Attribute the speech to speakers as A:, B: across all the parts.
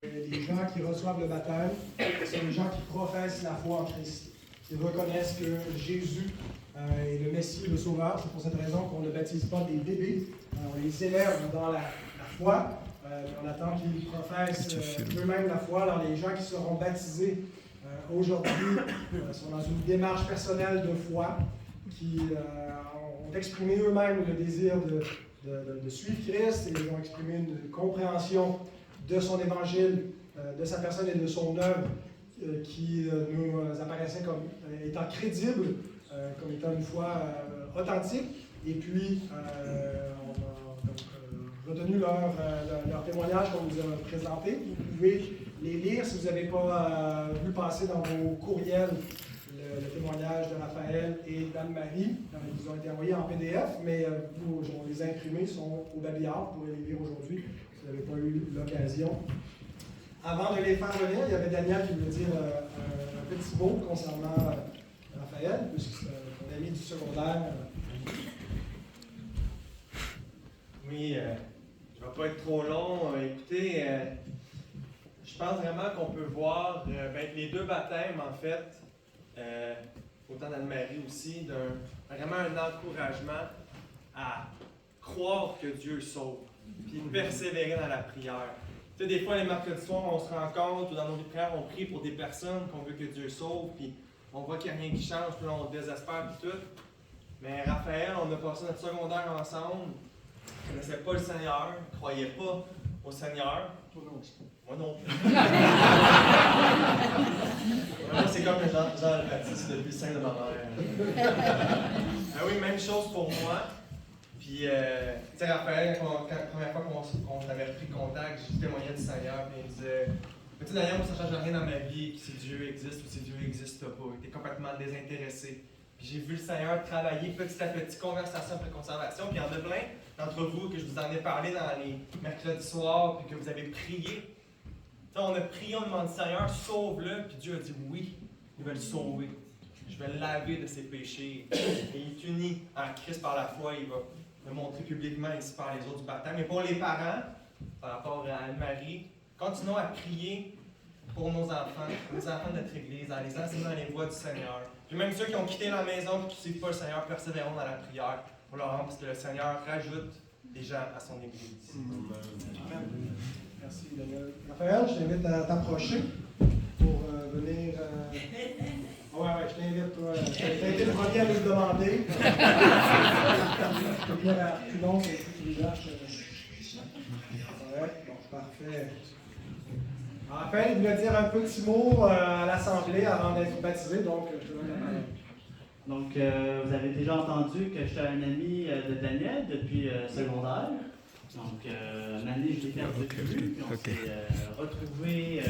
A: Les gens qui reçoivent le baptême, c'est les gens qui professent la foi en Christ, qui reconnaissent que Jésus est le Messie, le Sauveur. C'est pour cette raison qu'on ne baptise pas des bébés. On les élève dans la foi. On attend qu'ils professent eux-mêmes la foi. Alors les gens qui seront baptisés aujourd'hui sont dans une démarche personnelle de foi, qui ont exprimé eux-mêmes le désir de suivre Christ, et ils ont exprimé une compréhension de son évangile, de sa personne et de son œuvre qui nous apparaissait comme étant crédible, comme étant une foi authentique. Et puis, on a donc, retenu leur témoignage qu'on vous a présenté. Vous pouvez les lire si vous n'avez pas vu passer dans vos courriels le témoignage de Raphaël et d'Anne-Marie. Ils ont été envoyés en PDF, mais on les a imprimés, ils sont au babillard, vous pourrez les lire aujourd'hui si vous n'avez pas eu l'occasion. Avant de les faire venir, il y avait Daniel qui voulait dire un petit mot concernant Raphaël, puisque c'est mon ami du secondaire.
B: Oui, je ne vais pas être trop long. Écoutez, je pense vraiment qu'on peut voir les deux baptêmes, en fait, autant d'Anne-Marie aussi, vraiment un encouragement à croire que Dieu sauve, puis persévérer dans la prière. Tu sais, des fois, les mercredis soirs, on se rencontre, ou dans nos prières, on prie pour des personnes qu'on veut que Dieu sauve, puis on voit qu'il n'y a rien qui change, puis là, on désespère, puis tout. Mais Raphaël, on a passé notre secondaire ensemble, on ne connaissait pas le Seigneur, on ne croyait pas au Seigneur. Moi non plus. Moi, c'est comme Jean le Baptiste depuis le sein de ma mère. Ah oui, même chose pour moi. Puis, tu sais, Raphaël, la première fois qu'on avait pris contact, j'ai témoigné du Seigneur, puis il me disait: mais tu sais, Daniel, moi, ça ne change rien dans ma vie, si Dieu existe ou si Dieu n'existe pas. Il était complètement désintéressé. Puis j'ai vu le Seigneur travailler petit à petit, conversation après conversation. Puis il y en a plein d'entre vous que je vous en ai parlé dans les mercredis soirs, puis que vous avez prié. T'sais, on a prié, on a demandé au Seigneur, sauve-le. Puis Dieu a dit oui, il va le sauver. Je vais le laver de ses péchés. Et il est uni en Christ par la foi. Il va le montrer publiquement ici par les autres du baptême. Mais pour les parents, par rapport à Anne-Marie, continuons à prier pour nos enfants de notre Église, en les enseignant dans les voies du Seigneur. Puis même ceux qui ont quitté la maison et qui ne suivent pas le Seigneur, persévérons dans la prière pour leur rendre, parce que le Seigneur rajoute des gens à son Église.
A: Amen. Merci, Daniel. Raphaël, je t'invite à t'approcher pour venir. Ouais, je t'invite, toi. T'as été le premier à nous le demander. C'est bien à Toulon, c'est plus large. Ouais, bon, parfait. Raphaël, il voulait dire un petit mot à l'Assemblée avant d'être baptisé, donc je te donne la parole.
C: Donc, vous avez déjà entendu que j'étais un ami de Daniel depuis secondaire. Donc, une année, je l'ai perdu de vue, puis on s'est retrouvés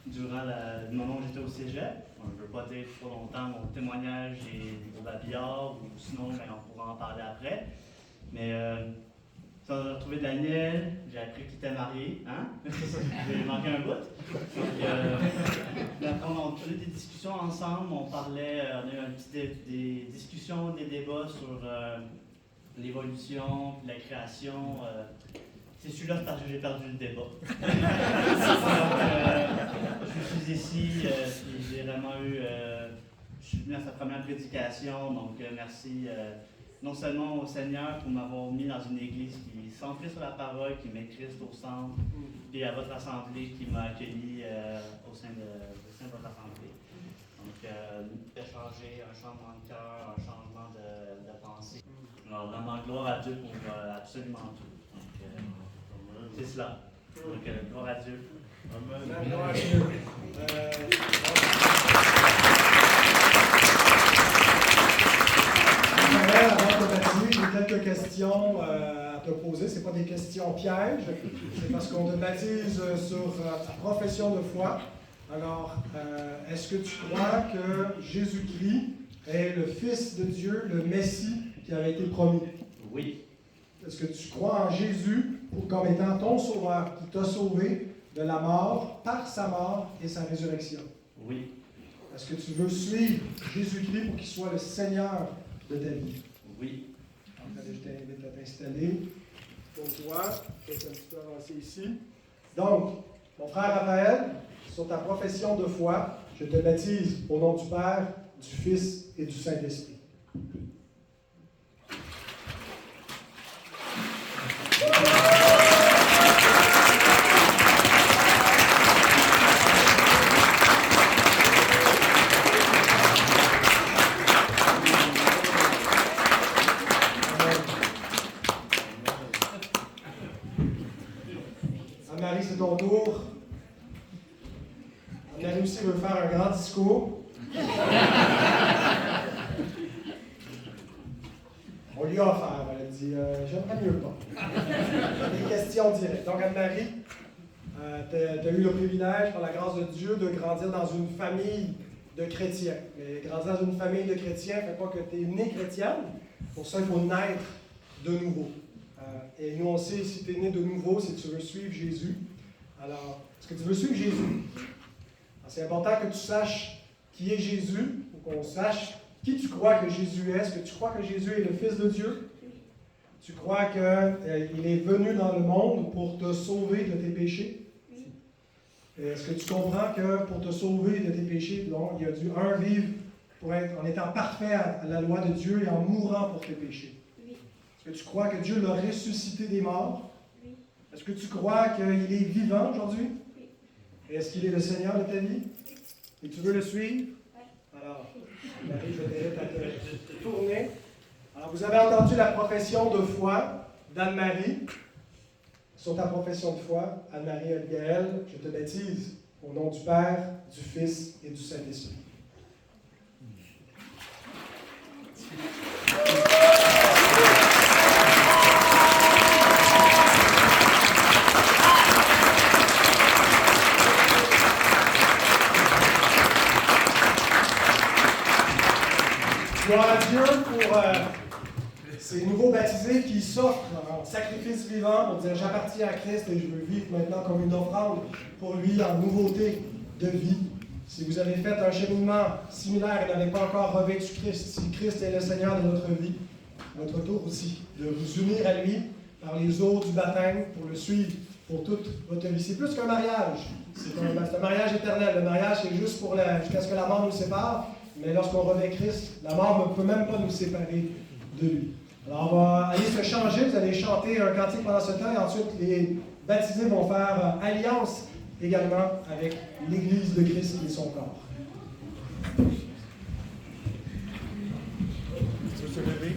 C: durant le moment où j'étais au cégep. Je ne veux pas dire trop longtemps mon témoignage est au babillard, ou sinon, on pourra en parler après. Mais, on a retrouvé Daniel, j'ai appris qu'il était marié, hein? J'ai manqué un bout. Donc, on a eu des discussions ensemble, on parlait, on a eu des discussions, des débats sur l'évolution, la création. C'est celui-là parce que j'ai perdu le débat. Donc, je suis ici, puis j'ai vraiment eu. Je suis venu à sa première prédication, donc merci. Non seulement au Seigneur pour m'avoir mis dans une église qui est centrée sur la parole, qui met Christ au centre, et à votre assemblée qui m'a accueilli au sein de votre assemblée. Donc, échanger un changement de cœur, un changement de pensée. Alors, vraiment, gloire à Dieu pour absolument tout. Donc, c'est cela. Donc, gloire à Dieu.
A: Amen. Gloire à Dieu. Avant de baptiser, j'ai quelques questions à te poser. Ce n'est pas des questions pièges, c'est parce qu'on te baptise sur ta profession de foi. Alors, est-ce que tu crois que Jésus-Christ est le Fils de Dieu, le Messie qui avait été promis?
C: Oui.
A: Est-ce que tu crois en Jésus comme étant ton sauveur, qui t'a sauvé de la mort par sa mort et sa résurrection?
C: Oui.
A: Est-ce que tu veux suivre Jésus-Christ pour qu'il soit le Seigneur de ta vie?
C: Oui.
A: Donc, je t'invite à t'installer pour toi. Peut-être un petit peu avancé ici. Donc, Mon frère Raphaël, sur ta profession de foi, je te baptise au nom du Père, du Fils et du Saint-Esprit. Anne-Marie, c'est ton tour. Anne-Marie aussi veut faire un grand discours. On lui a offert, elle a dit j'aimerais mieux pas. Des questions directes. Donc, Anne-Marie, tu as eu le privilège, par la grâce de Dieu, de grandir dans une famille de chrétiens. Mais grandir dans une famille de chrétiens ne fait pas que tu es né chrétienne. Pour ça, il faut naître de nouveau. Et nous, on sait, si tu es né de nouveau, c'est que tu veux suivre Jésus. Alors, est-ce que tu veux suivre Jésus? C'est important que tu saches qui est Jésus, ou qu'on sache qui tu crois que Jésus est. Est-ce que tu crois que Jésus est le Fils de Dieu? Tu crois qu'il est venu dans le monde pour te sauver de tes péchés? Est-ce que tu comprends que pour te sauver de tes péchés, donc, il a dû, vivre pour être, en étant parfait à la loi de Dieu et en mourant pour tes péchés? Est-ce que tu crois que Dieu l'a ressuscité des morts? Oui. Est-ce que tu crois qu'il est vivant aujourd'hui? Oui. Et est-ce qu'il est le Seigneur de ta vie? Et tu veux le suivre? Oui. Alors, Marie, je t'invite à te tourner. Alors, vous avez entendu la profession de foi d'Anne-Marie. Sur ta profession de foi, Anne-Marie Abigaël, je te baptise au nom du Père, du Fils et du Saint-Esprit. Gloire à Dieu pour ces nouveaux baptisés qui s'offrent en sacrifice vivant pour dire j'appartiens à Christ et je veux vivre maintenant comme une offrande pour lui en nouveauté de vie. Si vous avez fait un cheminement similaire et n'avez pas encore revêtu Christ, si Christ est le Seigneur de notre vie, votre tour aussi de vous unir à lui par les eaux du baptême pour le suivre pour toute votre vie. C'est plus qu'un mariage. C'est un mariage éternel. Le mariage, c'est juste pour jusqu'à ce que la mort nous sépare. Mais lorsqu'on revêt Christ, la mort ne peut même pas nous séparer de lui. Alors, on va aller se changer. Vous allez chanter un cantique pendant ce temps. Et ensuite, les baptisés vont faire alliance également avec l'Église de Christ qui est son corps. Tu veux te lever?